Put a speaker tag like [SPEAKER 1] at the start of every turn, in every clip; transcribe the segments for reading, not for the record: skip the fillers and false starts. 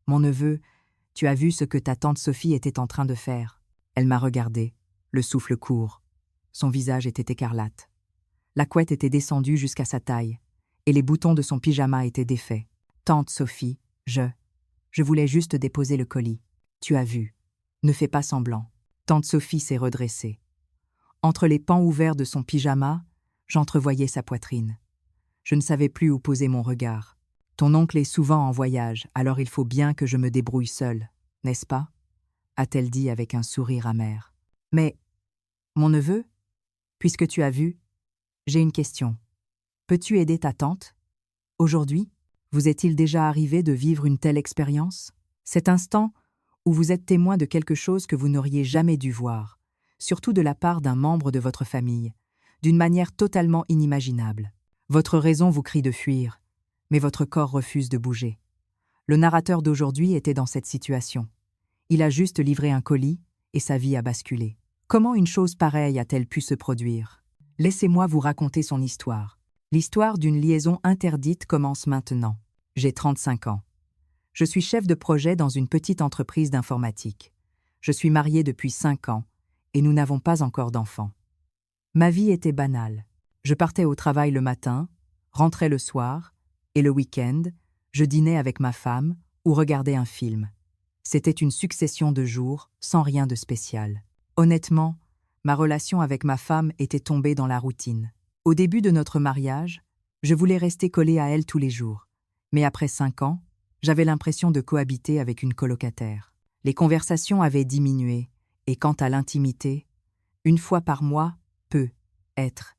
[SPEAKER 1] Mon neveu, tu as vu ce que ta tante Sophie était en train de faire. Elle m'a regardé, le souffle court. Son visage était écarlate. La couette était descendue jusqu'à sa taille, et les boutons de son pyjama étaient défaits. Tante Sophie, je voulais juste déposer le colis. Tu as vu. Ne fais pas semblant. Tante Sophie s'est redressée. Entre les pans ouverts de son pyjama, j'entrevoyais sa poitrine. Je ne savais plus où poser mon regard. Ton oncle est souvent en voyage, alors il faut bien que je me débrouille seule, n'est-ce pas? A-t-elle dit avec un sourire amer. Mais, mon neveu, puisque tu as vu, j'ai une question. Peux-tu aider ta tante? Aujourd'hui, vous est-il déjà arrivé de vivre une telle expérience? Cet instant où vous êtes témoin de quelque chose que vous n'auriez jamais dû voir, surtout de la part d'un membre de votre famille, d'une manière totalement inimaginable. Votre raison vous crie de fuir, mais votre corps refuse de bouger. Le narrateur d'aujourd'hui était dans cette situation. Il a juste livré un colis et sa vie a basculé. Comment une chose pareille a-t-elle pu se produire? Laissez-moi vous raconter son histoire. L'histoire d'une liaison interdite commence maintenant. J'ai 35 ans. Je suis chef de projet dans une petite entreprise d'informatique. Je suis marié depuis 5 ans et nous n'avons pas encore d'enfants. Ma vie était banale. Je partais au travail le matin, rentrais le soir, et le week-end, je dînais avec ma femme ou regardais un film. C'était une succession de jours, sans rien de spécial. Honnêtement, ma relation avec ma femme était tombée dans la routine. Au début de notre mariage, je voulais rester collée à elle tous les jours. Mais après 5 ans, j'avais l'impression de cohabiter avec une colocataire. Les conversations avaient diminué, et quant à l'intimité, une fois par mois, peu, être.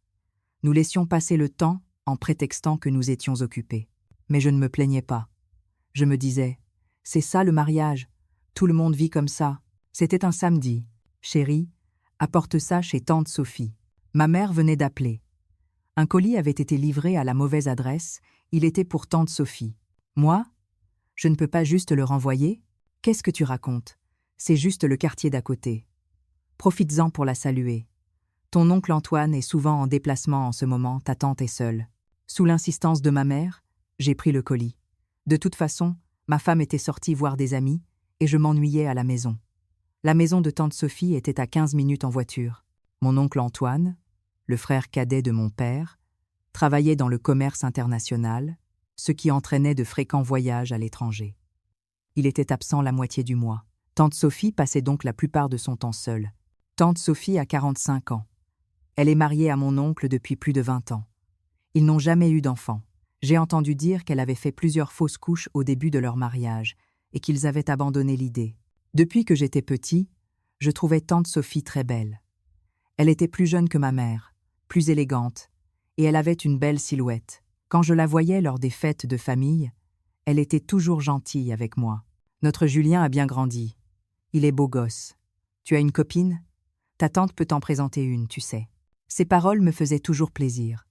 [SPEAKER 1] Nous laissions passer le temps en prétextant que nous étions occupés. Mais je ne me plaignais pas. Je me disais, c'est ça le mariage, tout le monde vit comme ça. C'était un samedi. Chérie, apporte ça chez tante Sophie. Ma mère venait d'appeler. Un colis avait été livré à la mauvaise adresse, il était pour tante Sophie. Moi? Je ne peux pas juste le renvoyer? Qu'est-ce que tu racontes? C'est juste le quartier d'à côté. Profites-en pour la saluer. Ton oncle Antoine est souvent en déplacement en ce moment, ta tante est seule. Sous l'insistance de ma mère, j'ai pris le colis. De toute façon, ma femme était sortie voir des amis et je m'ennuyais à la maison. La maison de tante Sophie était à 15 minutes en voiture. Mon oncle Antoine, le frère cadet de mon père, travaillait dans le commerce international, ce qui entraînait de fréquents voyages à l'étranger. Il était absent la moitié du mois. Tante Sophie passait donc la plupart de son temps seule. Tante Sophie a 45 ans. Elle est mariée à mon oncle depuis plus de 20 ans. Ils n'ont jamais eu d'enfant. J'ai entendu dire qu'elle avait fait plusieurs fausses couches au début de leur mariage et qu'ils avaient abandonné l'idée. Depuis que j'étais petit, je trouvais tante Sophie très belle. Elle était plus jeune que ma mère, plus élégante, et elle avait une belle silhouette. Quand je la voyais lors des fêtes de famille, elle était toujours gentille avec moi. Notre Julien a bien grandi. Il est beau gosse. Tu as une copine? Ta tante peut t'en présenter une, tu sais. Ces paroles me faisaient toujours plaisir.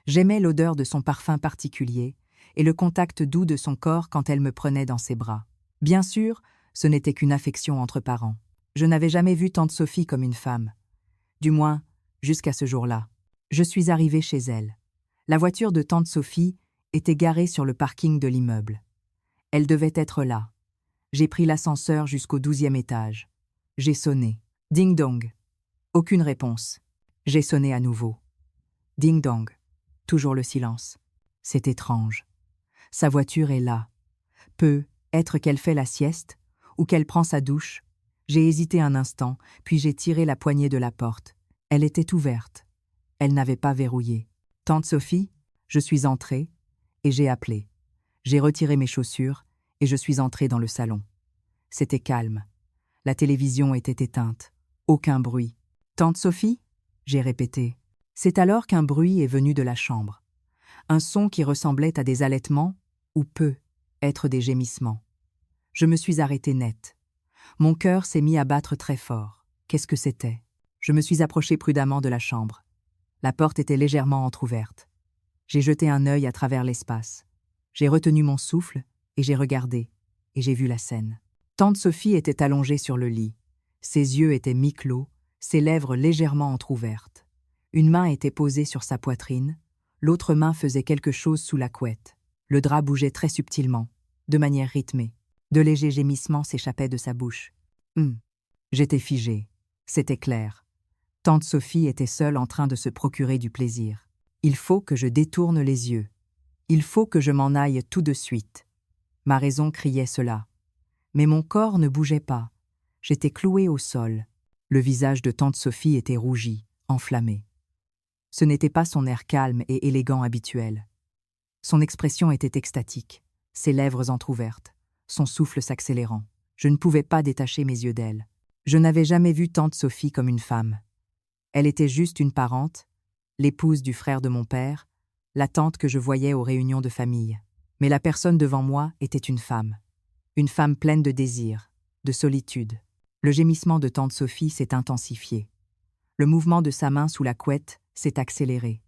[SPEAKER 1] J'aimais l'odeur de son parfum particulier et le contact doux de son corps quand elle me prenait dans ses bras. Bien sûr, ce n'était qu'une affection entre parents. Je n'avais jamais vu tante Sophie comme une femme. Du moins, jusqu'à ce jour-là. Je suis arrivée chez elle. La voiture de tante Sophie était garée sur le parking de l'immeuble. Elle devait être là. J'ai pris l'ascenseur jusqu'au 12e étage. J'ai sonné. Ding dong. Aucune réponse. J'ai sonné à nouveau. Ding dong. Toujours le silence. C'est étrange. Sa voiture est là. Peut-être qu'elle fait la sieste ou qu'elle prend sa douche. J'ai hésité un instant, puis j'ai tiré la poignée de la porte. Elle était ouverte. Elle n'avait pas verrouillé. Tante Sophie, je suis entrée et j'ai appelé. J'ai retiré mes chaussures et je suis entrée dans le salon. C'était calme. La télévision était éteinte. Aucun bruit. Tante Sophie? J'ai répété. C'est alors qu'un bruit est venu de la chambre. Un son qui ressemblait à des halètements ou peut-être des gémissements. Je me suis arrêtée net. Mon cœur s'est mis à battre très fort. Qu'est-ce que c'était? Je me suis approchée prudemment de la chambre. La porte était légèrement entr'ouverte. J'ai jeté un œil à travers l'espace. J'ai retenu mon souffle et j'ai regardé, et j'ai vu la scène. Tante Sophie était allongée sur le lit. Ses yeux étaient mi-clos, ses lèvres légèrement entr'ouvertes. Une main était posée sur sa poitrine, l'autre main faisait quelque chose sous la couette. Le drap bougeait très subtilement, de manière rythmée. De légers gémissements s'échappaient de sa bouche. J'étais figée. C'était clair. Tante Sophie était seule en train de se procurer du plaisir. Il faut que je détourne les yeux. Il faut que je m'en aille tout de suite. Ma raison criait cela. Mais mon corps ne bougeait pas. J'étais clouée au sol. Le visage de tante Sophie était rougi, enflammé. Ce n'était pas son air calme et élégant habituel. Son expression était extatique, ses lèvres entr'ouvertes, son souffle s'accélérant. Je ne pouvais pas détacher mes yeux d'elle. Je n'avais jamais vu tante Sophie comme une femme. Elle était juste une parente, l'épouse du frère de mon père, la tante que je voyais aux réunions de famille. Mais la personne devant moi était une femme pleine de désir, de solitude. Le gémissement de tante Sophie s'est intensifié. Le mouvement de sa main sous la couette s'est accéléré.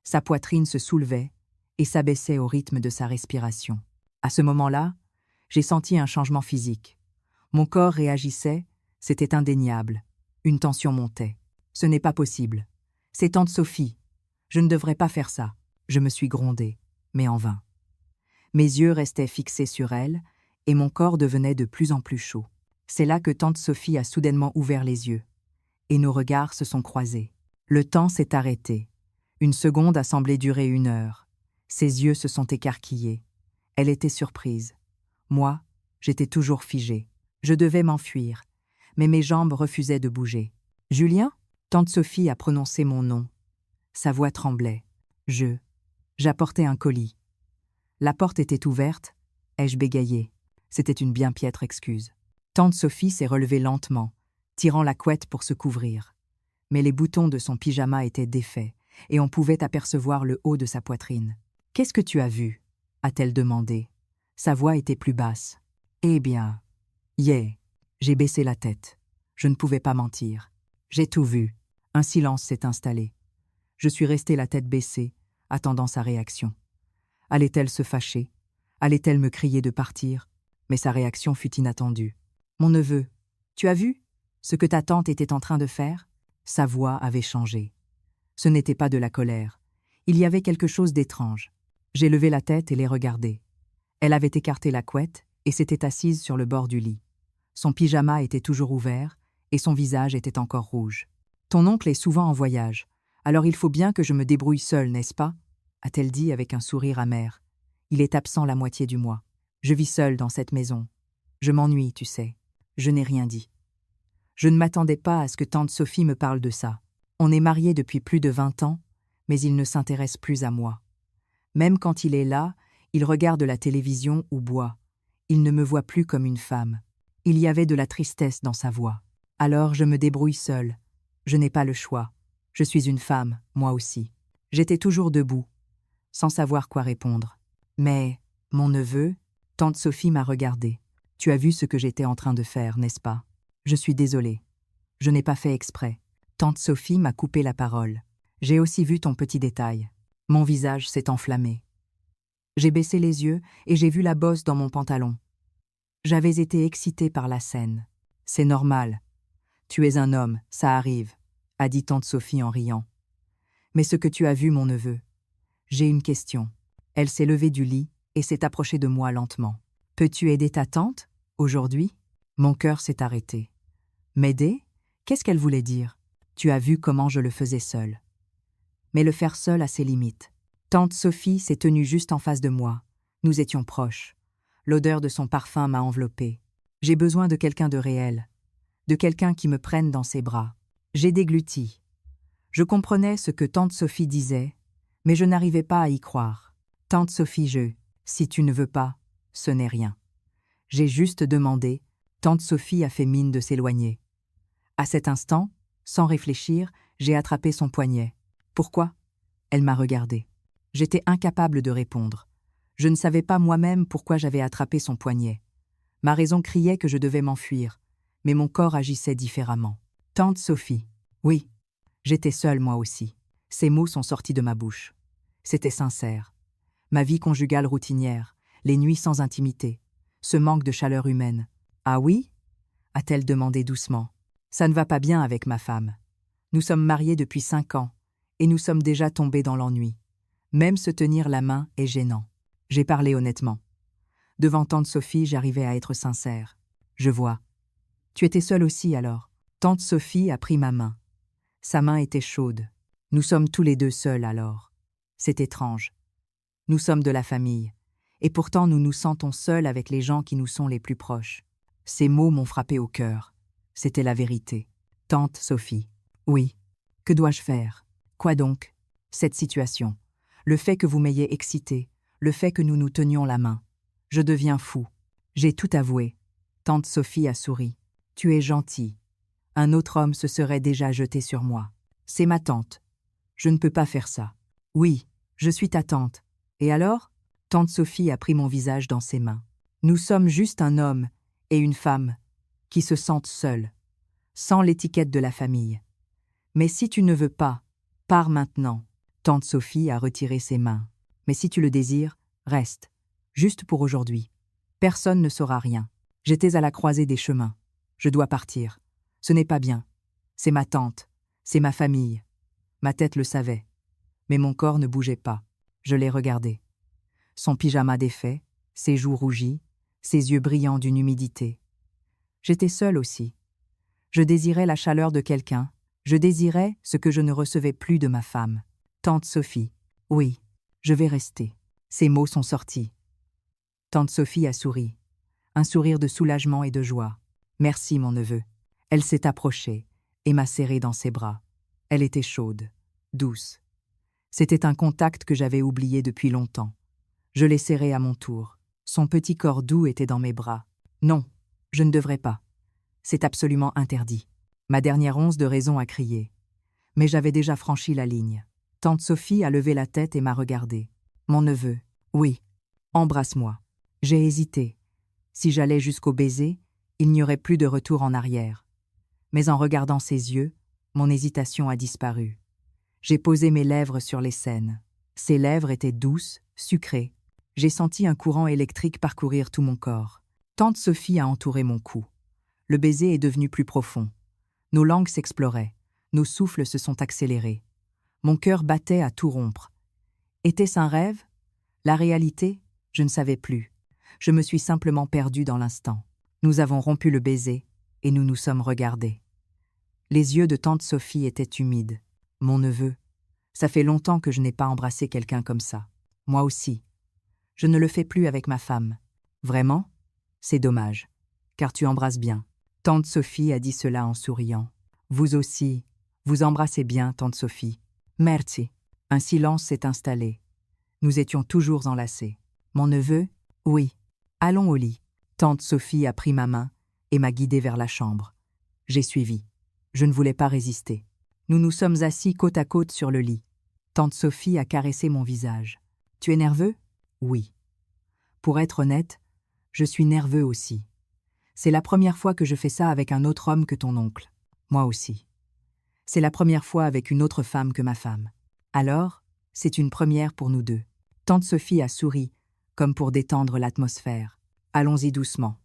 [SPEAKER 1] Sa poitrine se soulevait et s'abaissait au rythme de sa respiration. À ce moment-là, j'ai senti un changement physique. Mon corps réagissait, c'était indéniable. Une tension montait. Ce n'est pas possible. C'est tante Sophie. Je ne devrais pas faire ça. Je me suis grondée, mais en vain. Mes yeux restaient fixés sur elle, et mon corps devenait de plus en plus chaud. C'est là que tante Sophie a soudainement ouvert les yeux, et nos regards se sont croisés. Le temps s'est arrêté. Une seconde a semblé durer 1 heure. Ses yeux se sont écarquillés. Elle était surprise. Moi, j'étais toujours figée. Je devais m'enfuir, mais mes jambes refusaient de bouger. « Julien ?» Tante Sophie a prononcé mon nom. Sa voix tremblait. J'apportais un colis. La porte était ouverte, ai-je bégayé. C'était une bien piètre excuse. Tante Sophie s'est relevée lentement, tirant la couette pour se couvrir. Mais les boutons de son pyjama étaient défaits, et on pouvait apercevoir le haut de sa poitrine. « Qu'est-ce que tu as vu ?» a-t-elle demandé. Sa voix était plus basse. « Eh bien, J'ai baissé la tête. Je ne pouvais pas mentir. J'ai tout vu. Un silence s'est installé. Je suis restée la tête baissée, attendant sa réaction. Allait-elle se fâcher? Allait-elle me crier de partir? Mais sa réaction fut inattendue. « Mon neveu, tu as vu ce que ta tante était en train de faire ?» Sa voix avait changé. Ce n'était pas de la colère. Il y avait quelque chose d'étrange. J'ai levé la tête et l'ai regardée. Elle avait écarté la couette et s'était assise sur le bord du lit. Son pyjama était toujours ouvert et son visage était encore rouge. « Ton oncle est souvent en voyage, alors il faut bien que je me débrouille seule, n'est-ce pas ?» a-t-elle dit avec un sourire amer. « Il est absent la moitié du mois. Je vis seule dans cette maison. Je m'ennuie, tu sais. » Je n'ai rien dit. Je ne m'attendais pas à ce que tante Sophie me parle de ça. On est mariés depuis plus de 20 ans, mais il ne s'intéresse plus à moi. Même quand il est là, il regarde la télévision ou boit. Il ne me voit plus comme une femme. Il y avait de la tristesse dans sa voix. Alors je me débrouille seule. Je n'ai pas le choix. Je suis une femme, moi aussi. J'étais toujours debout, sans savoir quoi répondre. Mais, mon neveu, tante Sophie m'a regardée. Tu as vu ce que j'étais en train de faire, n'est-ce pas? Je suis désolée. Je n'ai pas fait exprès. Tante Sophie m'a coupé la parole. J'ai aussi vu ton petit détail. Mon visage s'est enflammé. J'ai baissé les yeux et j'ai vu la bosse dans mon pantalon. J'avais été excitée par la scène. C'est normal. Tu es un homme, ça arrive, a dit tante Sophie en riant. Mais ce que tu as vu, mon neveu, j'ai une question. Elle s'est levée du lit et s'est approchée de moi lentement. Peux-tu aider ta tante, aujourd'hui? Mon cœur s'est arrêté. M'aider? Qu'est-ce qu'elle voulait dire? Tu as vu comment je le faisais seule. Mais le faire seul a ses limites. Tante Sophie s'est tenue juste en face de moi. Nous étions proches. L'odeur de son parfum m'a enveloppée. J'ai besoin de quelqu'un de réel, de quelqu'un qui me prenne dans ses bras. J'ai dégluti. Je comprenais ce que tante Sophie disait, mais je n'arrivais pas à y croire. Tante Sophie, si tu ne veux pas, ce n'est rien. J'ai juste demandé, tante Sophie a fait mine de s'éloigner. À cet instant, sans réfléchir, j'ai attrapé son poignet. Pourquoi? Elle m'a regardé. J'étais incapable de répondre. Je ne savais pas moi-même pourquoi j'avais attrapé son poignet. Ma raison criait que je devais m'enfuir, mais mon corps agissait différemment. Tante Sophie. Oui, j'étais seule moi aussi. Ces mots sont sortis de ma bouche. C'était sincère. Ma vie conjugale routinière, les nuits sans intimité, ce manque de chaleur humaine. Ah oui? A-t-elle demandé doucement. Ça ne va pas bien avec ma femme. Nous sommes mariés depuis 5 ans, et nous sommes déjà tombés dans l'ennui. Même se tenir la main est gênant. J'ai parlé honnêtement. Devant tante Sophie, j'arrivais à être sincère. Je vois. Tu étais seule aussi alors. Tante Sophie a pris ma main. Sa main était chaude. Nous sommes tous les deux seuls alors. C'est étrange. Nous sommes de la famille. Et pourtant nous nous sentons seuls avec les gens qui nous sont les plus proches. Ces mots m'ont frappé au cœur. C'était la vérité. Tante Sophie. Oui. Que dois-je faire? Quoi donc? Cette situation. Le fait que vous m'ayez excité. Le fait que nous nous tenions la main. Je deviens fou. J'ai tout avoué. Tante Sophie a souri. Tu es gentil. Un autre homme se serait déjà jeté sur moi. C'est ma tante. Je ne peux pas faire ça. Oui, je suis ta tante. Et alors? Tante Sophie a pris mon visage dans ses mains. Nous sommes juste un homme et une femme qui se sentent seuls, sans l'étiquette de la famille. Mais si tu ne veux pas, pars maintenant. Tante Sophie a retiré ses mains. Mais si tu le désires, reste. Juste pour aujourd'hui. Personne ne saura rien. J'étais à la croisée des chemins. Je dois partir. Ce n'est pas bien. C'est ma tante. C'est ma famille. Ma tête le savait. Mais mon corps ne bougeait pas. Je l'ai regardé. Son pyjama défait, ses joues rougies, ses yeux brillants d'une humidité. J'étais seule aussi. Je désirais la chaleur de quelqu'un. Je désirais ce que je ne recevais plus de ma femme. Tante Sophie. Oui, je vais rester. Ces mots sont sortis. Tante Sophie a souri. Un sourire de soulagement et de joie. Merci, mon neveu. Elle s'est approchée et m'a serré dans ses bras. Elle était chaude, douce. C'était un contact que j'avais oublié depuis longtemps. Je l'ai serré à mon tour. Son petit corps doux était dans mes bras. Non, je ne devrais pas. C'est absolument interdit. Ma dernière once de raison a crié. Mais j'avais déjà franchi la ligne. Tante Sophie a levé la tête et m'a regardée. Mon neveu, oui, embrasse-moi. J'ai hésité. Si j'allais jusqu'au baiser, il n'y aurait plus de retour en arrière. Mais en regardant ses yeux, mon hésitation a disparu. J'ai posé mes lèvres sur les siennes. Ses lèvres étaient douces, sucrées. J'ai senti un courant électrique parcourir tout mon corps. Tante Sophie a entouré mon cou. Le baiser est devenu plus profond. Nos langues s'exploraient. Nos souffles se sont accélérés. Mon cœur battait à tout rompre. Était-ce un rêve? La réalité? Je ne savais plus. Je me suis simplement perdue dans l'instant. Nous avons rompu le baiser et nous nous sommes regardés. Les yeux de tante Sophie étaient humides. Mon neveu, ça fait longtemps que je n'ai pas embrassé quelqu'un comme ça. Moi aussi. Je ne le fais plus avec ma femme. Vraiment? C'est dommage, car tu embrasses bien. Tante Sophie a dit cela en souriant. Vous aussi, vous embrassez bien, tante Sophie. Merci. Un silence s'est installé. Nous étions toujours enlacés. Mon neveu? Oui. Allons au lit. Tante Sophie a pris ma main et m'a guidée vers la chambre. J'ai suivi. Je ne voulais pas résister. Nous nous sommes assis côte à côte sur le lit. Tante Sophie a caressé mon visage. Tu es nerveux? Oui. Pour être honnête, je suis nerveux aussi. C'est la première fois que je fais ça avec un autre homme que ton oncle. Moi aussi. C'est la première fois avec une autre femme que ma femme. Alors, c'est une première pour nous deux. Tante Sophie a souri, comme pour détendre l'atmosphère. Allons-y doucement.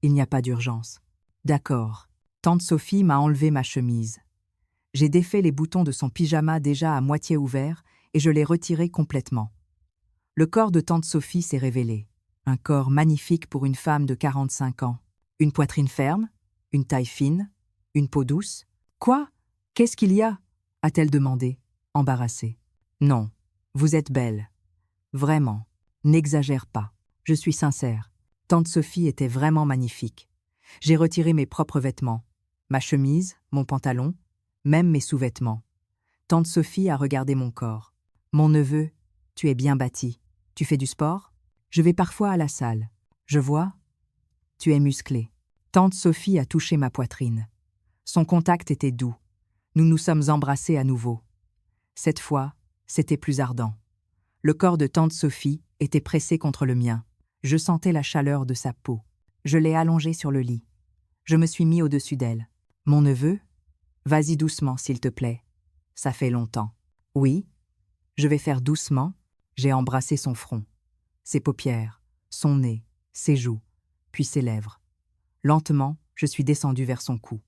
[SPEAKER 1] Il n'y a pas d'urgence. D'accord. Tante Sophie m'a enlevé ma chemise. J'ai défait les boutons de son pyjama déjà à moitié ouverts et je l'ai retiré complètement. Le corps de tante Sophie s'est révélé. Un corps magnifique pour une femme de 45 ans. Une poitrine ferme, une taille fine, une peau douce. Quoi? Qu'est-ce qu'il y a? A-t-elle demandé, embarrassée. Non, vous êtes belle. Vraiment, n'exagère pas. Je suis sincère. Tante Sophie était vraiment magnifique. J'ai retiré mes propres vêtements, ma chemise, mon pantalon, même mes sous-vêtements. Tante Sophie a regardé mon corps. Mon neveu, tu es bien bâti. Tu fais du sport? Je vais parfois à la salle. Je vois. Tu es musclé. Tante Sophie a touché ma poitrine. Son contact était doux. Nous nous sommes embrassés à nouveau. Cette fois, c'était plus ardent. Le corps de tante Sophie était pressé contre le mien. Je sentais la chaleur de sa peau. Je l'ai allongée sur le lit. Je me suis mis au-dessus d'elle. Mon neveu? Vas-y doucement, s'il te plaît. Ça fait longtemps. Oui, je vais faire doucement. J'ai embrassé son front, ses paupières, son nez, ses joues, puis ses lèvres. Lentement, je suis descendue vers son cou.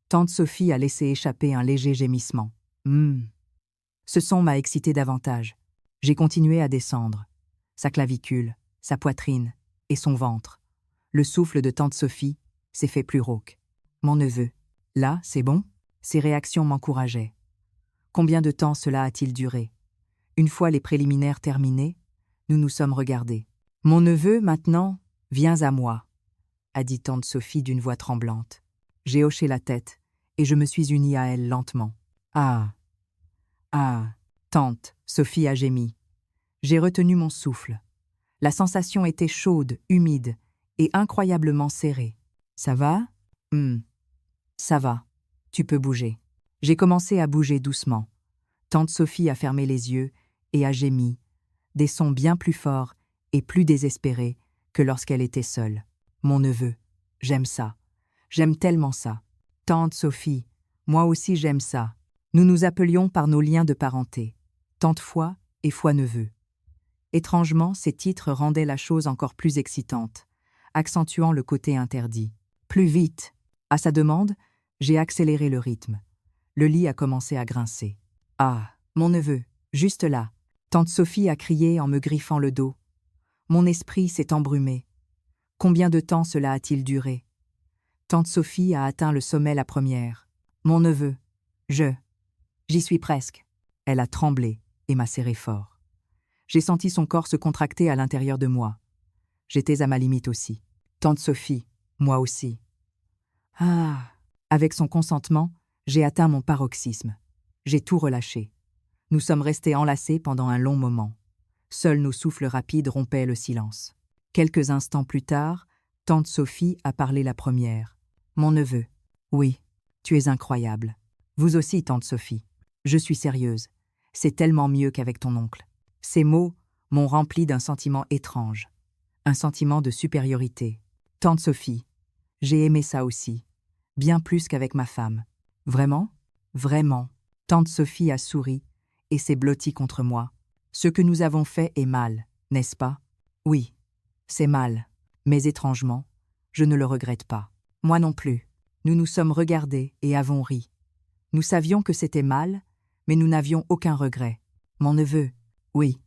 [SPEAKER 1] Tante Sophie a laissé échapper un léger gémissement. Ce son m'a excité davantage. J'ai continué à descendre. Sa clavicule, sa poitrine, et son ventre. Le souffle de tante Sophie s'est fait plus rauque. Mon neveu. Là, c'est bon? Ses réactions m'encourageaient. Combien de temps cela a-t-il duré? Une fois les préliminaires terminés, nous nous sommes regardés. Mon neveu, maintenant, viens à moi, a dit tante Sophie d'une voix tremblante. J'ai hoché la tête, et je me suis unie à elle lentement. Ah, tante, Sophie a gémi. J'ai retenu mon souffle. La sensation était chaude, humide et incroyablement serrée. Ça va? Ça va. Tu peux bouger. J'ai commencé à bouger doucement. Tante Sophie a fermé les yeux et a gémi, des sons bien plus forts et plus désespérés que lorsqu'elle était seule. Mon neveu, j'aime ça. J'aime tellement ça. Tante Sophie, moi aussi j'aime ça. Nous nous appelions par nos liens de parenté, tante Foi et Foi-neveu. Étrangement, ces titres rendaient la chose encore plus excitante, accentuant le côté interdit. Plus vite. À sa demande, j'ai accéléré le rythme. Le lit a commencé à grincer. Ah, mon neveu, juste là. Tante Sophie a crié en me griffant le dos. Mon esprit s'est embrumé. Combien de temps cela a-t-il duré? Tante Sophie a atteint le sommet la première. Mon neveu, j'y suis presque. Elle a tremblé et m'a serré fort. J'ai senti son corps se contracter à l'intérieur de moi. J'étais à ma limite aussi. Tante Sophie, moi aussi. Ah! Avec son consentement, j'ai atteint mon paroxysme. J'ai tout relâché. Nous sommes restés enlacés pendant un long moment. Seuls nos souffles rapides rompaient le silence. Quelques instants plus tard, tante Sophie a parlé la première. Mon neveu. Oui, tu es incroyable. Vous aussi, tante Sophie. Je suis sérieuse. C'est tellement mieux qu'avec ton oncle. Ces mots m'ont rempli d'un sentiment étrange. Un sentiment de supériorité. Tante Sophie, j'ai aimé ça aussi. Bien plus qu'avec ma femme. Vraiment? Vraiment. Tante Sophie a souri et s'est blottie contre moi. Ce que nous avons fait est mal, n'est-ce pas? Oui, c'est mal. Mais étrangement, je ne le regrette pas. Moi non plus. Nous nous sommes regardés et avons ri. Nous savions que c'était mal, mais nous n'avions aucun regret. Mon neveu, oui.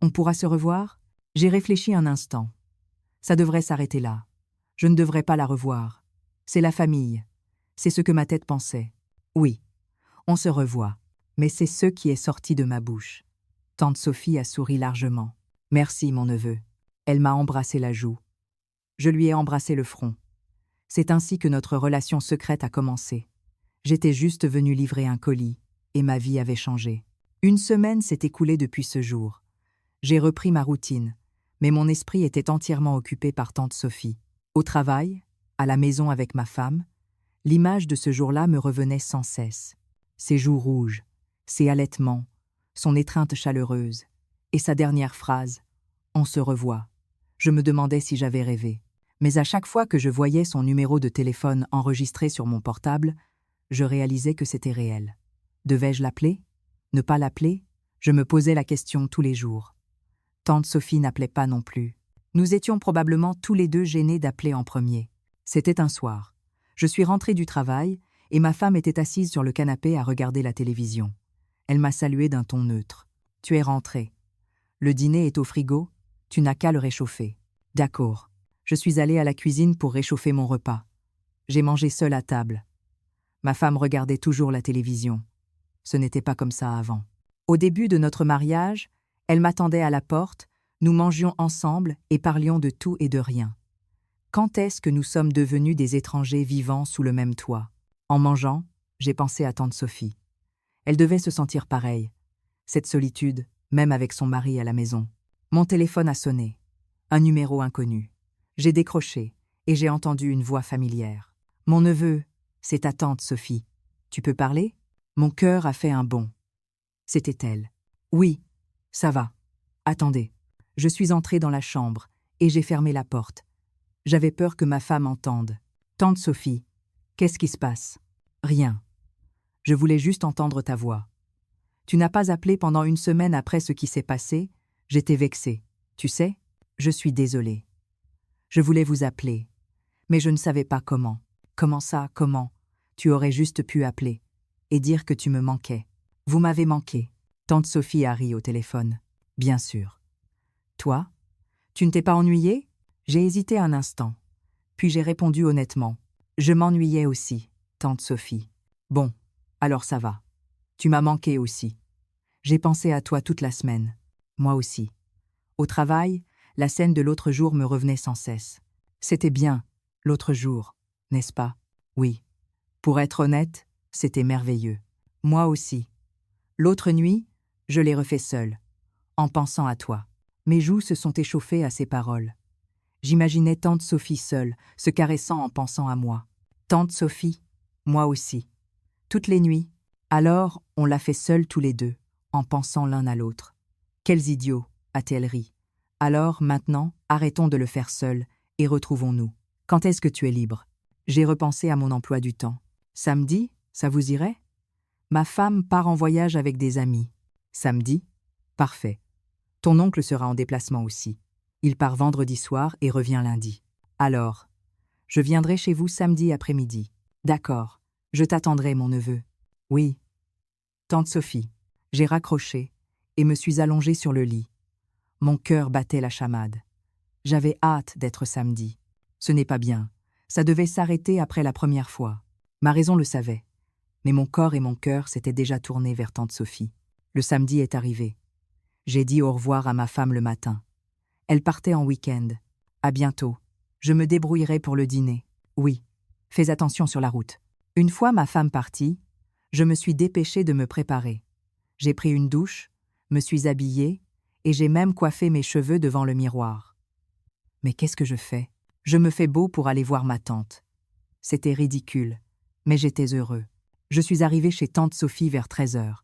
[SPEAKER 1] On pourra se revoir? J'ai réfléchi un instant. Ça devrait s'arrêter là. Je ne devrais pas la revoir. C'est la famille. C'est ce que ma tête pensait. Oui, on se revoit. Mais c'est ce qui est sorti de ma bouche. Tante Sophie a souri largement. Merci, mon neveu. Elle m'a embrassé la joue. Je lui ai embrassé le front. C'est ainsi que notre relation secrète a commencé. J'étais juste venue livrer un colis, et ma vie avait changé. Une semaine s'est écoulée depuis ce jour. J'ai repris ma routine, mais mon esprit était entièrement occupé par tante Sophie. Au travail, à la maison avec ma femme, l'image de ce jour-là me revenait sans cesse. Ses joues rouges, ses halètements, son étreinte chaleureuse, et sa dernière phrase « On se revoit ». Je me demandais si j'avais rêvé. Mais à chaque fois que je voyais son numéro de téléphone enregistré sur mon portable, je réalisais que c'était réel. Devais-je l'appeler? Ne pas l'appeler? Je me posais la question tous les jours. Tante Sophie n'appelait pas non plus. Nous étions probablement tous les deux gênés d'appeler en premier. C'était un soir. Je suis rentrée du travail et ma femme était assise sur le canapé à regarder la télévision. Elle m'a salué d'un ton neutre. « Tu es rentrée. Le dîner est au frigo, tu n'as qu'à le réchauffer. » D'accord. Je suis allée à la cuisine pour réchauffer mon repas. J'ai mangé seule à table. Ma femme regardait toujours la télévision. Ce n'était pas comme ça avant. Au début de notre mariage, elle m'attendait à la porte, nous mangions ensemble et parlions de tout et de rien. Quand est-ce que nous sommes devenus des étrangers vivant sous le même toit? En mangeant, j'ai pensé à tante Sophie. Elle devait se sentir pareille. Cette solitude, même avec son mari à la maison. Mon téléphone a sonné. Un numéro inconnu. J'ai décroché et j'ai entendu une voix familière. « Mon neveu, c'est ta tante Sophie. Tu peux parler ?» Mon cœur a fait un bond. C'était elle. « Oui, ça va. Attendez. » Je suis entrée dans la chambre et j'ai fermé la porte. J'avais peur que ma femme entende. « Tante Sophie, qu'est-ce qui se passe ?»« Rien. Je voulais juste entendre ta voix. Tu n'as pas appelé pendant une semaine après ce qui s'est passé. J'étais vexée. Tu sais, je suis désolée. Je voulais vous appeler, mais je ne savais pas comment. Comment ça, comment? Tu aurais juste pu appeler et dire que tu me manquais. Vous m'avez manqué. Tante Sophie a ri au téléphone. Bien sûr. Toi? Tu ne t'es pas ennuyée? J'ai hésité un instant, puis j'ai répondu honnêtement. Je m'ennuyais aussi, tante Sophie. Bon, alors ça va. Tu m'as manqué aussi. J'ai pensé à toi toute la semaine. Moi aussi. Au travail, la scène de l'autre jour me revenait sans cesse. C'était bien, l'autre jour, n'est-ce pas? Oui. Pour être honnête, c'était merveilleux. Moi aussi. L'autre nuit, je l'ai refait seule, en pensant à toi. Mes joues se sont échauffées à ces paroles. J'imaginais tante Sophie seule, se caressant en pensant à moi. Tante Sophie, moi aussi. Toutes les nuits. Alors, on l'a fait seule tous les deux, en pensant l'un à l'autre. Quels idiots, a-t-elle ri. Alors, maintenant, arrêtons de le faire seul et retrouvons-nous. Quand est-ce que tu es libre? J'ai repensé à mon emploi du temps. Samedi, ça vous irait? Ma femme part en voyage avec des amis. Samedi? Parfait. Ton oncle sera en déplacement aussi. Il part vendredi soir et revient lundi. Alors, je viendrai chez vous samedi après-midi. D'accord. Je t'attendrai, mon neveu. Oui. Tante Sophie. J'ai raccroché et me suis allongée sur le lit. Mon cœur battait la chamade. J'avais hâte d'être samedi. Ce n'est pas bien. Ça devait s'arrêter après la première fois. Ma raison le savait. Mais mon corps et mon cœur s'étaient déjà tournés vers tante Sophie. Le samedi est arrivé. J'ai dit au revoir à ma femme le matin. Elle partait en week-end. À bientôt. Je me débrouillerai pour le dîner. Oui. Fais attention sur la route. Une fois ma femme partie, je me suis dépêchée de me préparer. J'ai pris une douche, me suis habillée, et j'ai même coiffé mes cheveux devant le miroir. Mais qu'est-ce que je fais? Je me fais beau pour aller voir ma tante. C'était ridicule, mais j'étais heureux. Je suis arrivé chez tante Sophie vers 13h.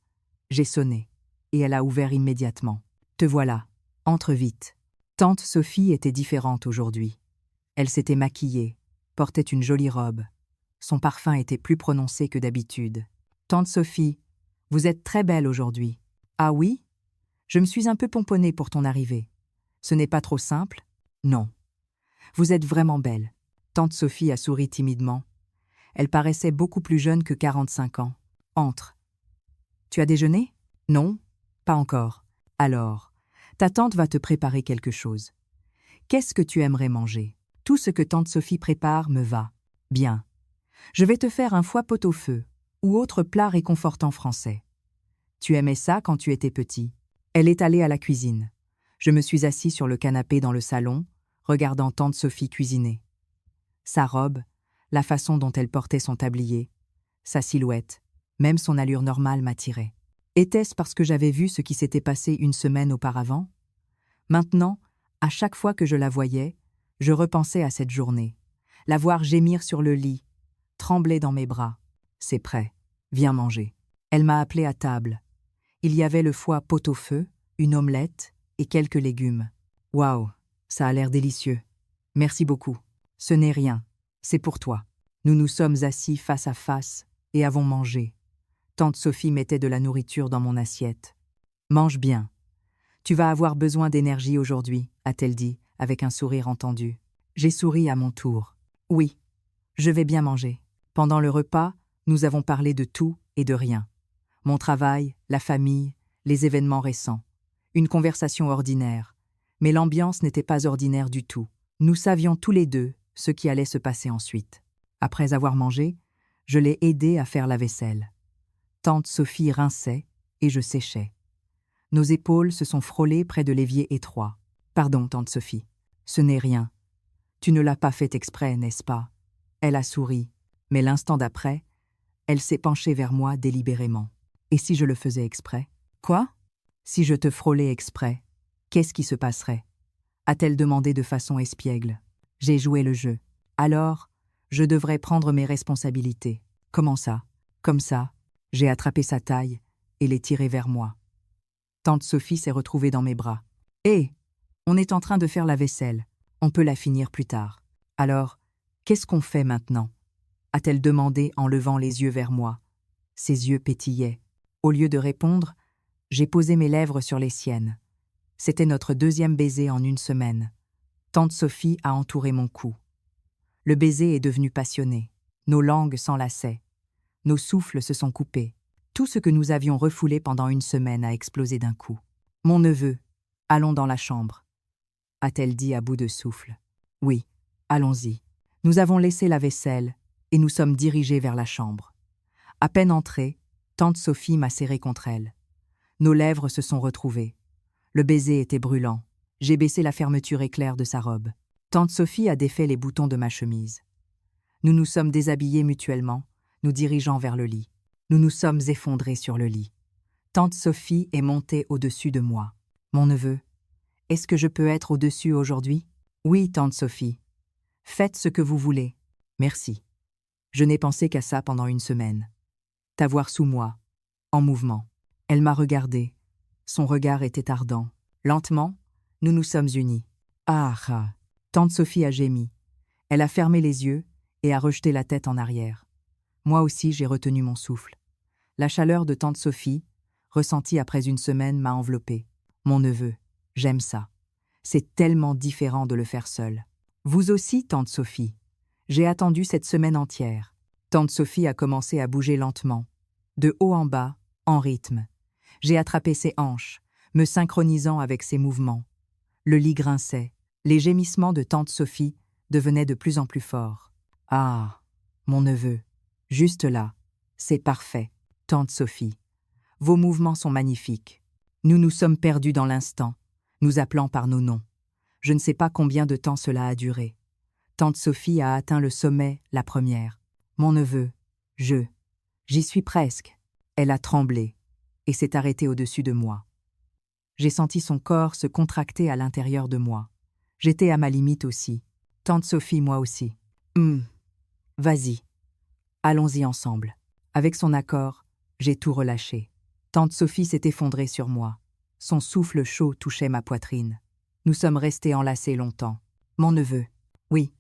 [SPEAKER 1] J'ai sonné, et elle a ouvert immédiatement. Te voilà, entre vite. Tante Sophie était différente aujourd'hui. Elle s'était maquillée, portait une jolie robe. Son parfum était plus prononcé que d'habitude. Tante Sophie, vous êtes très belle aujourd'hui. Ah oui? Je me suis un peu pomponnée pour ton arrivée. Ce n'est pas trop simple? Non. Vous êtes vraiment belle. Tante Sophie a souri timidement. Elle paraissait beaucoup plus jeune que 45 ans. Entre. Tu as déjeuné? Non, pas encore. Alors, ta tante va te préparer quelque chose. Qu'est-ce que tu aimerais manger? Tout ce que tante Sophie prépare me va. Bien. Je vais te faire un foie pot-au-feu, ou autre plat réconfortant français. Tu aimais ça quand tu étais petit. Elle est allée à la cuisine. Je me suis assis sur le canapé dans le salon, regardant tante Sophie cuisiner. Sa robe, la façon dont elle portait son tablier, sa silhouette, même son allure normale m'attirait. Était-ce parce que j'avais vu ce qui s'était passé une semaine auparavant? Maintenant, à chaque fois que je la voyais, je repensais à cette journée, la voir gémir sur le lit, trembler dans mes bras. C'est prêt, viens manger. Elle m'a appelé à table. Il y avait le foie pot-au-feu, une omelette et quelques légumes. Waouh, ça a l'air délicieux. Merci beaucoup. Ce n'est rien, c'est pour toi. Nous nous sommes assis face à face et avons mangé. Tante Sophie mettait de la nourriture dans mon assiette. Mange bien. Tu vas avoir besoin d'énergie aujourd'hui, a-t-elle dit, avec un sourire entendu. J'ai souri à mon tour. Oui, je vais bien manger. Pendant le repas, nous avons parlé de tout et de rien. Mon travail, la famille, les événements récents. Une conversation ordinaire. Mais l'ambiance n'était pas ordinaire du tout. Nous savions tous les deux ce qui allait se passer ensuite. Après avoir mangé, je l'ai aidée à faire la vaisselle. Tante Sophie rinçait et je séchais. Nos épaules se sont frôlées près de l'évier étroit. Pardon, tante Sophie. Ce n'est rien. Tu ne l'as pas fait exprès, n'est-ce pas? Elle a souri, mais l'instant d'après, elle s'est penchée vers moi délibérément. Et si je le faisais exprès? Quoi? Si je te frôlais exprès, qu'est-ce qui se passerait? A-t-elle demandé de façon espiègle. J'ai joué le jeu. Alors, je devrais prendre mes responsabilités. Comment ça? Comme ça, j'ai attrapé sa taille et l'ai tiré vers moi. Tante Sophie s'est retrouvée dans mes bras. Hé, on est en train de faire la vaisselle. On peut la finir plus tard. Alors, qu'est-ce qu'on fait maintenant? A-t-elle demandé en levant les yeux vers moi. Ses yeux pétillaient. Au lieu de répondre, j'ai posé mes lèvres sur les siennes. C'était notre deuxième baiser en une semaine. Tante Sophie a entouré mon cou. Le baiser est devenu passionné. Nos langues s'enlaçaient. Nos souffles se sont coupés. Tout ce que nous avions refoulé pendant une semaine a explosé d'un coup. Mon neveu, allons dans la chambre, a-t-elle dit à bout de souffle. Oui, allons-y. Nous avons laissé la vaisselle et nous sommes dirigés vers la chambre. À peine entrée, tante Sophie m'a serré contre elle. Nos lèvres se sont retrouvées. Le baiser était brûlant. J'ai baissé la fermeture éclair de sa robe. Tante Sophie a défait les boutons de ma chemise. Nous nous sommes déshabillés mutuellement, nous dirigeant vers le lit. Nous nous sommes effondrés sur le lit. Tante Sophie est montée au-dessus de moi. Mon neveu, est-ce que je peux être au-dessus aujourd'hui? Oui, tante Sophie. Faites ce que vous voulez. Merci. Je n'ai pensé qu'à ça pendant une semaine. T'avoir sous moi, en mouvement. Elle m'a regardé. Son regard était ardent. Lentement, nous nous sommes unis. Ah ah. Tante Sophie a gémi. Elle a fermé les yeux et a rejeté la tête en arrière. Moi aussi, j'ai retenu mon souffle. La chaleur de tante Sophie, ressentie après une semaine, m'a enveloppé. Mon neveu, j'aime ça. C'est tellement différent de le faire seul. Vous aussi, tante Sophie. J'ai attendu cette semaine entière. Tante Sophie a commencé à bouger lentement, de haut en bas, en rythme. J'ai attrapé ses hanches, me synchronisant avec ses mouvements. Le lit grinçait. Les gémissements de tante Sophie devenaient de plus en plus forts. Ah, mon neveu, juste là, c'est parfait. Tante Sophie, vos mouvements sont magnifiques. Nous nous sommes perdus dans l'instant, nous appelant par nos noms. Je ne sais pas combien de temps cela a duré. Tante Sophie a atteint le sommet, la première. Mon neveu, j'y suis presque. Elle a tremblé et s'est arrêtée au-dessus de moi. J'ai senti son corps se contracter à l'intérieur de moi. J'étais à ma limite aussi. Tante Sophie, moi aussi. Vas-y. Allons-y ensemble. Avec son accord, j'ai tout relâché. Tante Sophie s'est effondrée sur moi. Son souffle chaud touchait ma poitrine. Nous sommes restés enlacés longtemps. Mon neveu. Oui,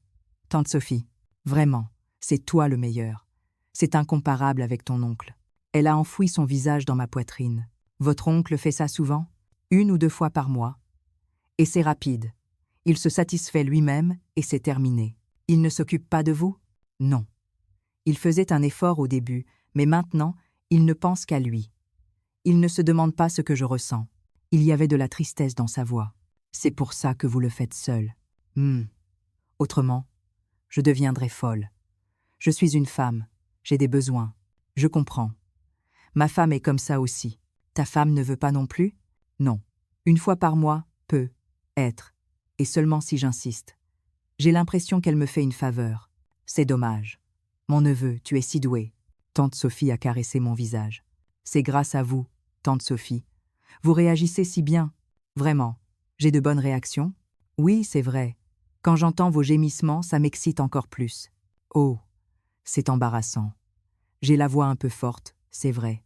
[SPEAKER 1] tante Sophie. Vraiment, c'est toi le meilleur. C'est incomparable avec ton oncle. Elle a enfoui son visage dans ma poitrine. Votre oncle fait ça souvent? 1 ou 2 fois par mois. Et c'est rapide. Il se satisfait lui-même et c'est terminé. Il ne s'occupe pas de vous? Non. Il faisait un effort au début, mais maintenant, il ne pense qu'à lui. Il ne se demande pas ce que je ressens. Il y avait de la tristesse dans sa voix. C'est pour ça que vous le faites seul. Autrement, je deviendrais folle. Je suis une femme, j'ai des besoins. Je comprends. Ma femme est comme ça aussi. Ta femme ne veut pas non plus? Non. 1 fois par mois, peut être, et seulement si j'insiste. J'ai l'impression qu'elle me fait une faveur. C'est dommage. Mon neveu, tu es si doué. Tante Sophie a caressé mon visage. C'est grâce à vous, tante Sophie. Vous réagissez si bien. Vraiment. J'ai de bonnes réactions? Oui, c'est vrai. Quand j'entends vos gémissements, ça m'excite encore plus. Oh, c'est embarrassant. J'ai la voix un peu forte, c'est vrai.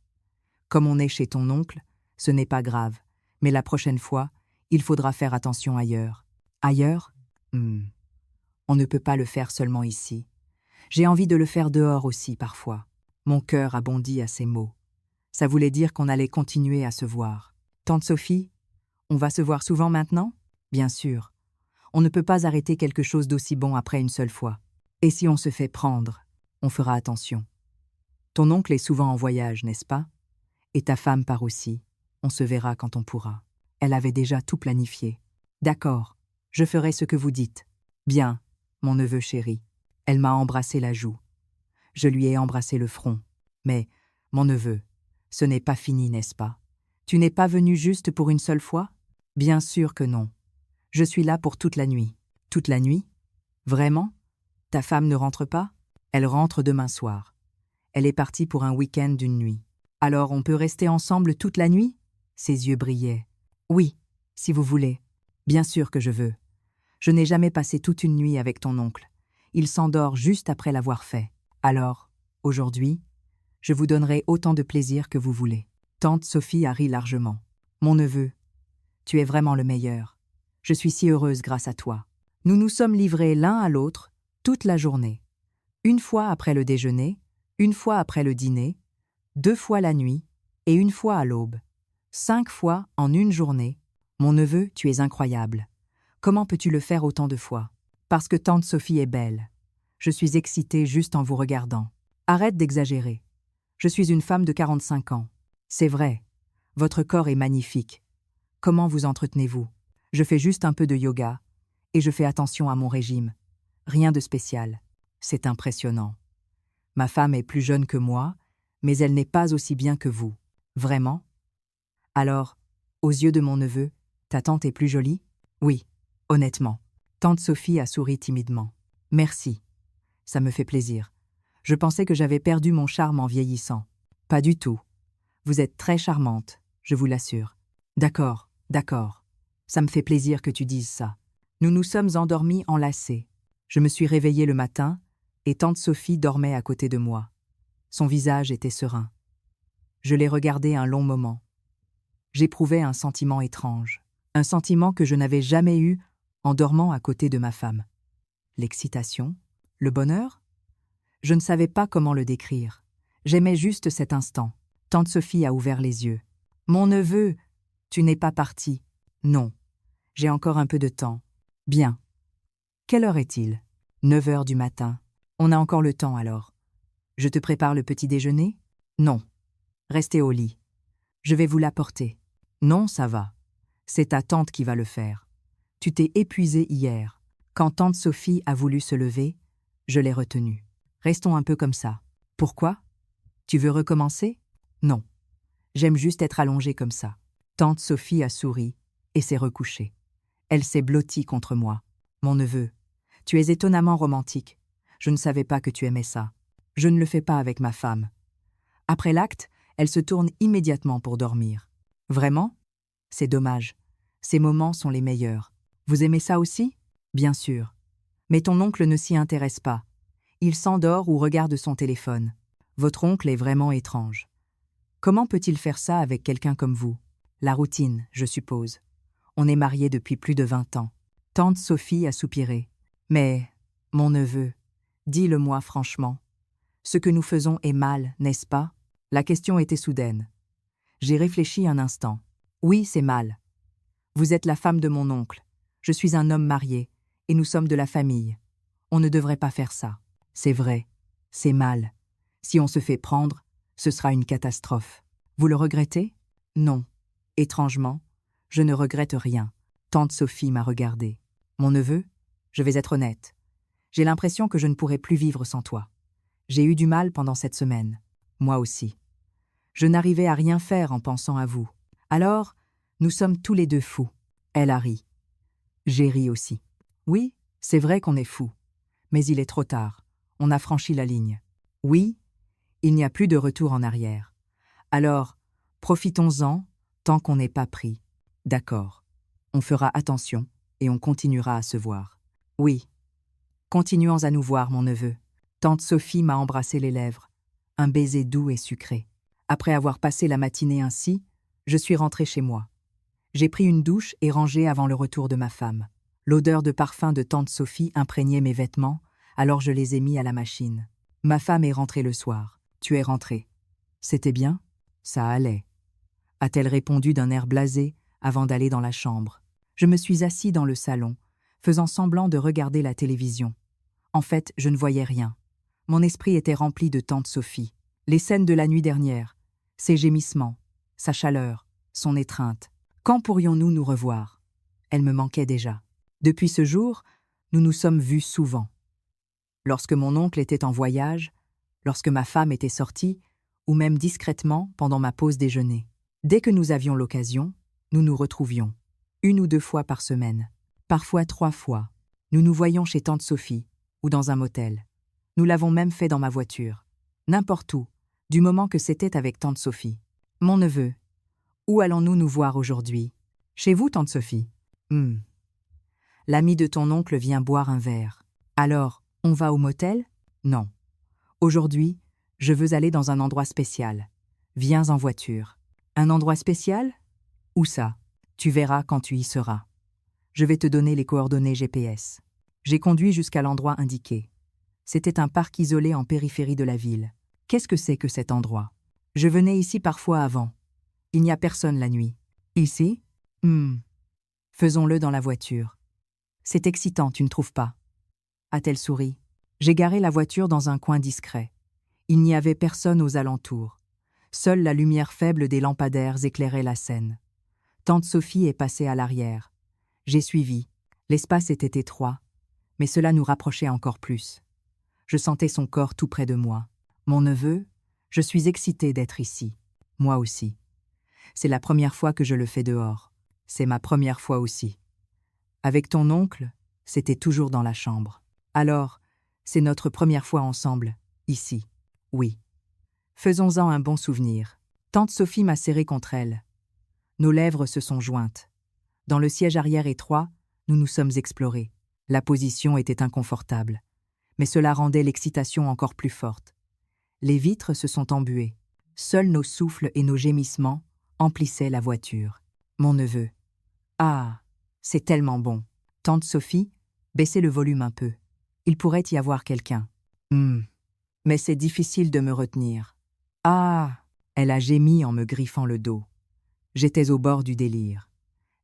[SPEAKER 1] Comme on est chez ton oncle, ce n'est pas grave. Mais la prochaine fois, il faudra faire attention ailleurs. Ailleurs? On ne peut pas le faire seulement ici. J'ai envie de le faire dehors aussi parfois. Mon cœur a bondi à ces mots. Ça voulait dire qu'on allait continuer à se voir. Tante Sophie, on va se voir souvent maintenant? Bien sûr. On ne peut pas arrêter quelque chose d'aussi bon après une seule fois. Et si on se fait prendre, on fera attention. Ton oncle est souvent en voyage, n'est-ce pas? Et ta femme part aussi. On se verra quand on pourra. Elle avait déjà tout planifié. D'accord, je ferai ce que vous dites. Bien, mon neveu chéri. Elle m'a embrassé la joue. Je lui ai embrassé le front. Mais, mon neveu, ce n'est pas fini, n'est-ce pas? Tu n'es pas venu juste pour une seule fois? Bien sûr que non. Je suis là pour toute la nuit. Toute la nuit? Vraiment? Ta femme ne rentre pas? Elle rentre demain soir. Elle est partie pour un week-end d'une nuit. Alors on peut rester ensemble toute la nuit? Ses yeux brillaient. Oui, si vous voulez. Bien sûr que je veux. Je n'ai jamais passé toute une nuit avec ton oncle. Il s'endort juste après l'avoir fait. Alors, aujourd'hui, je vous donnerai autant de plaisir que vous voulez. Tante Sophie a ri largement. Mon neveu, tu es vraiment le meilleur. Je suis si heureuse grâce à toi. Nous nous sommes livrés l'un à l'autre toute la journée. 1 fois après le déjeuner, 1 fois après le dîner, 2 fois la nuit et 1 fois à l'aube. 5 fois en une journée. Mon neveu, tu es incroyable. Comment peux-tu le faire autant de fois? Parce que tante Sophie est belle. Je suis excitée juste en vous regardant. Arrête d'exagérer. Je suis une femme de 45 ans. C'est vrai. Votre corps est magnifique. Comment vous entretenez-vous? Je fais juste un peu de yoga Et je fais attention à mon régime. Rien de spécial. C'est impressionnant. Ma femme est plus jeune que moi, mais elle n'est pas aussi bien que vous. Vraiment? Alors, aux yeux de mon neveu, ta tante est plus jolie? Oui, honnêtement. Tante Sophie a souri timidement. Merci. Ça me fait plaisir. Je pensais que j'avais perdu mon charme en vieillissant. Pas du tout. Vous êtes très charmante, je vous l'assure. D'accord, d'accord. Ça me fait plaisir que tu dises ça. Nous nous sommes endormis enlacés. Je me suis réveillée le matin, et tante Sophie dormait à côté de moi. Son visage était serein. Je l'ai regardée un long moment. J'éprouvais un sentiment étrange, un sentiment que je n'avais jamais eu en dormant à côté de ma femme. L'excitation? Le bonheur? Je ne savais pas comment le décrire. J'aimais juste cet instant. Tante Sophie a ouvert les yeux. « Mon neveu, tu n'es pas parti. »« Non. J'ai encore un peu de temps. »« Bien. » »« Quelle heure est-il ? » ?»« 9 heures du matin. »« On a encore le temps alors. »« Je te prépare le petit déjeuner ? » ?»« Non. Restez au lit. Je vais vous l'apporter. »« Non, ça va. C'est ta tante qui va le faire. Tu t'es épuisée hier. Quand tante Sophie a voulu se lever, je l'ai retenue. Restons un peu comme ça. Pourquoi ? Tu veux recommencer ? Non. J'aime juste être allongée comme ça. Tante Sophie a souri et s'est recouchée. Elle s'est blottie contre moi. Mon neveu, tu es étonnamment romantique. Je ne savais pas que tu aimais ça. Je ne le fais pas avec ma femme. Après l'acte, elle se tourne immédiatement pour dormir. Vraiment ? C'est dommage. Ces moments sont les meilleurs. Vous aimez ça aussi ? Bien sûr. Mais ton oncle ne s'y intéresse pas. Il s'endort ou regarde son téléphone. Votre oncle est vraiment étrange. Comment peut-il faire ça avec quelqu'un comme vous ? La routine, je suppose. On est mariés depuis plus de 20 ans. Tante Sophie a soupiré. Mais, mon neveu, dis-le-moi franchement. Ce que nous faisons est mal, n'est-ce pas ? La question était soudaine. J'ai réfléchi un instant. Oui, c'est mal. Vous êtes la femme de mon oncle. Je suis un homme marié, et nous sommes de la famille. On ne devrait pas faire ça. C'est vrai. C'est mal. Si on se fait prendre, ce sera une catastrophe. Vous le regrettez ? Non. Étrangement, je ne regrette rien. Tante Sophie m'a regardé. Mon neveu, je vais être honnête. J'ai l'impression que je ne pourrai plus vivre sans toi. J'ai eu du mal pendant cette semaine. Moi aussi. Je n'arrivais à rien faire en pensant à vous. Alors, nous sommes tous les deux fous. Elle a ri. J'ai ri aussi. Oui, c'est vrai qu'on est fous. Mais il est trop tard. On a franchi la ligne. Oui, il n'y a plus de retour en arrière. Alors, profitons-en tant qu'on n'est pas pris. D'accord. On fera attention et on continuera à se voir. Oui. Continuons à nous voir, mon neveu. Tante Sophie m'a embrassé les lèvres. Un baiser doux et sucré. Après avoir passé la matinée ainsi, je suis rentrée chez moi. J'ai pris une douche et rangé avant le retour de ma femme. L'odeur de parfum de tante Sophie imprégnait mes vêtements, alors je les ai mis à la machine. Ma femme est rentrée le soir. Tu es rentrée. C'était bien ? Ça allait. A-t-elle répondu d'un air blasé avant d'aller dans la chambre. Je me suis assis dans le salon, faisant semblant de regarder la télévision. En fait, je ne voyais rien. Mon esprit était rempli de tante Sophie. Les scènes de la nuit dernière, ses gémissements, sa chaleur, son étreinte. Quand pourrions-nous nous revoir ? Elle me manquait déjà. Depuis ce jour, nous nous sommes vus souvent. Lorsque mon oncle était en voyage, lorsque ma femme était sortie, ou même discrètement pendant ma pause déjeuner. Dès que nous avions l'occasion, nous nous retrouvions. 1 ou 2 fois par semaine. Parfois 3 fois. Nous nous voyions chez tante Sophie, ou dans un motel. Nous l'avons même fait dans ma voiture. N'importe où, du moment que c'était avec tante Sophie. Mon neveu, où allons-nous nous voir aujourd'hui ? Chez vous, tante Sophie ? L'ami de ton oncle vient boire un verre. Alors, on va au motel ? Non. Aujourd'hui, je veux aller dans un endroit spécial. Viens en voiture. Un endroit spécial ? Où ça ? Tu verras quand tu y seras. Je vais te donner les coordonnées GPS. J'ai conduit jusqu'à l'endroit indiqué. C'était un parc isolé en périphérie de la ville. Qu'est-ce que c'est que cet endroit ? Je venais ici parfois avant. Il n'y a personne la nuit. Ici ? Faisons-le dans la voiture. C'est excitant, tu ne trouves pas ? A-t-elle souri ? J'ai garé la voiture dans un coin discret. Il n'y avait personne aux alentours. Seule la lumière faible des lampadaires éclairait la scène. Tante Sophie est passée à l'arrière. J'ai suivi. L'espace était étroit, mais cela nous rapprochait encore plus. Je sentais son corps tout près de moi. Mon neveu, je suis excitée d'être ici. Moi aussi. C'est la première fois que je le fais dehors. C'est ma première fois aussi. Avec ton oncle, c'était toujours dans la chambre. Alors, c'est notre première fois ensemble, ici. Oui. Faisons-en un bon souvenir. Tante Sophie m'a serré contre elle. Nos lèvres se sont jointes. Dans le siège arrière étroit, nous nous sommes explorés. La position était inconfortable, mais cela rendait l'excitation encore plus forte. Les vitres se sont embuées. Seuls nos souffles et nos gémissements emplissaient la voiture. Mon neveu. Ah, c'est tellement bon. Tante Sophie, baissez le volume un peu. Il pourrait y avoir quelqu'un. Mais c'est difficile de me retenir. Ah, elle a gémi en me griffant le dos. J'étais au bord du délire.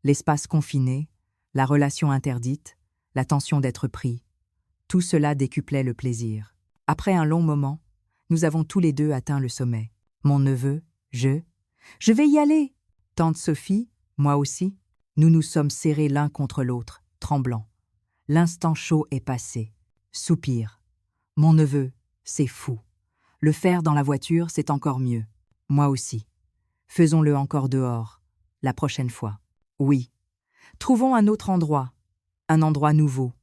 [SPEAKER 1] L'espace confiné, la relation interdite, la tension d'être pris, tout cela décuplait le plaisir. Après un long moment, nous avons tous les deux atteint le sommet. Mon neveu, je vais y aller. Tante Sophie, moi aussi. Nous nous sommes serrés l'un contre l'autre, tremblants. L'instant chaud est passé. Soupir. Mon neveu, c'est fou. Le faire dans la voiture, c'est encore mieux. Moi aussi. Faisons-le encore dehors, la prochaine fois. Oui. Trouvons un autre endroit, un endroit nouveau,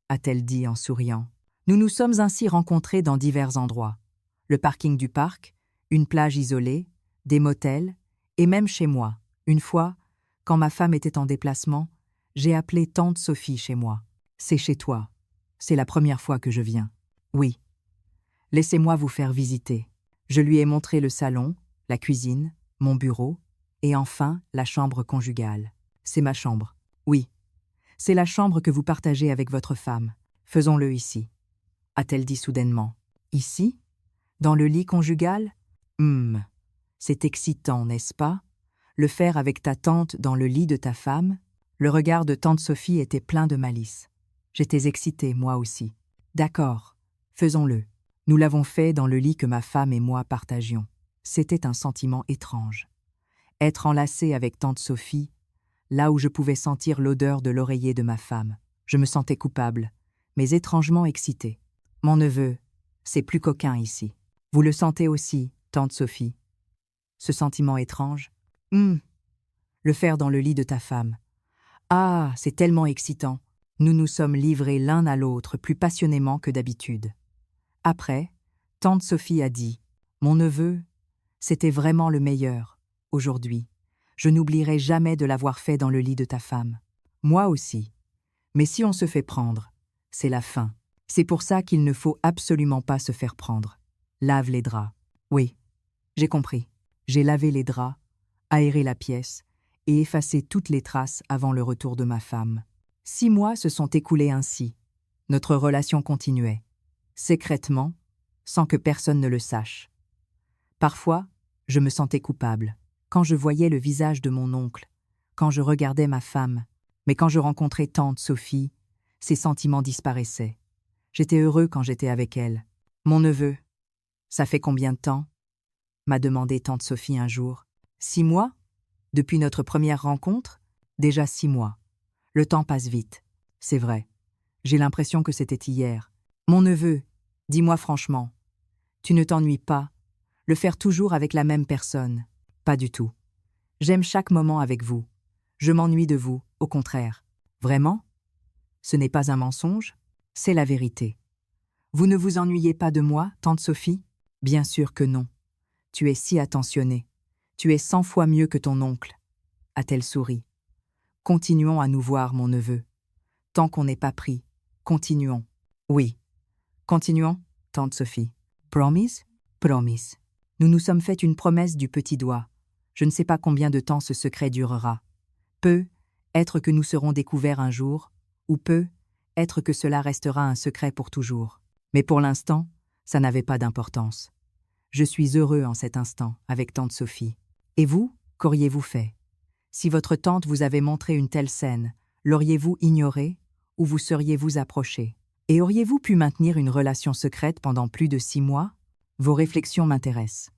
[SPEAKER 1] a-t-elle dit en souriant. Nous nous sommes ainsi rencontrés dans divers endroits. Le parking du parc, une plage isolée, des motels, et même chez moi. Une fois, quand ma femme était en déplacement, j'ai appelé tante Sophie chez moi. C'est chez toi. C'est la première fois que je viens. Oui. Laissez-moi vous faire visiter. Je lui ai montré le salon, la cuisine, mon bureau, et enfin la chambre conjugale. C'est ma chambre. Oui. C'est la chambre que vous partagez avec votre femme. Faisons-le ici. A-t-elle dit soudainement. Ici? Dans le lit conjugal? C'est excitant, n'est-ce pas? Le faire avec ta tante dans le lit de ta femme? Le regard de tante Sophie était plein de malice. J'étais excitée, moi aussi. D'accord, faisons-le. Nous l'avons fait dans le lit que ma femme et moi partagions. C'était un sentiment étrange. Être enlacée avec tante Sophie, là où je pouvais sentir l'odeur de l'oreiller de ma femme. Je me sentais coupable, mais étrangement excitée. Mon neveu, c'est plus coquin ici. Vous le sentez aussi, tante Sophie? Ce sentiment étrange? Le faire dans le lit de ta femme. Ah, c'est tellement excitant. Nous nous sommes livrés l'un à l'autre plus passionnément que d'habitude. Après, tante Sophie a dit « Mon neveu, c'était vraiment le meilleur, aujourd'hui. Je n'oublierai jamais de l'avoir fait dans le lit de ta femme. Moi aussi. Mais si on se fait prendre, c'est la fin. C'est pour ça qu'il ne faut absolument pas se faire prendre. Lave les draps. » Oui, j'ai compris. J'ai lavé les draps, aéré la pièce et effacé toutes les traces avant le retour de ma femme. 6 mois se sont écoulés ainsi. Notre relation continuait, secrètement, sans que personne ne le sache. Parfois, je me sentais coupable, quand je voyais le visage de mon oncle, quand je regardais ma femme, mais quand je rencontrais tante Sophie, ces sentiments disparaissaient. J'étais heureux quand j'étais avec elle. Mon neveu, ça fait combien de temps? M'a demandé tante Sophie un jour. 6 mois? Depuis notre première rencontre? Déjà 6 mois. Le temps passe vite. C'est vrai. J'ai l'impression que c'était hier. Mon neveu, dis-moi franchement, tu ne t'ennuies pas? Le faire toujours avec la même personne? Pas du tout. J'aime chaque moment avec vous. Je m'ennuie de vous, au contraire. Vraiment? Ce n'est pas un mensonge? C'est la vérité. Vous ne vous ennuyez pas de moi, tante Sophie? Bien sûr que non. Tu es si attentionnée. Tu es 100 fois mieux que ton oncle. A-t-elle souri. Continuons à nous voir, mon neveu. Tant qu'on n'est pas pris, continuons. Oui. Continuons, tante Sophie. Promise? Promise. Nous nous sommes fait une promesse du petit doigt. Je ne sais pas combien de temps ce secret durera. Peut être que nous serons découverts un jour, ou peut être que cela restera un secret pour toujours. Mais pour l'instant, ça n'avait pas d'importance. Je suis heureux en cet instant avec tante Sophie. Et vous, qu'auriez-vous fait? Si votre tante vous avait montré une telle scène, l'auriez-vous ignorée ou vous seriez-vous approché? Et auriez-vous pu maintenir une relation secrète pendant plus de 6 mois? Vos réflexions m'intéressent.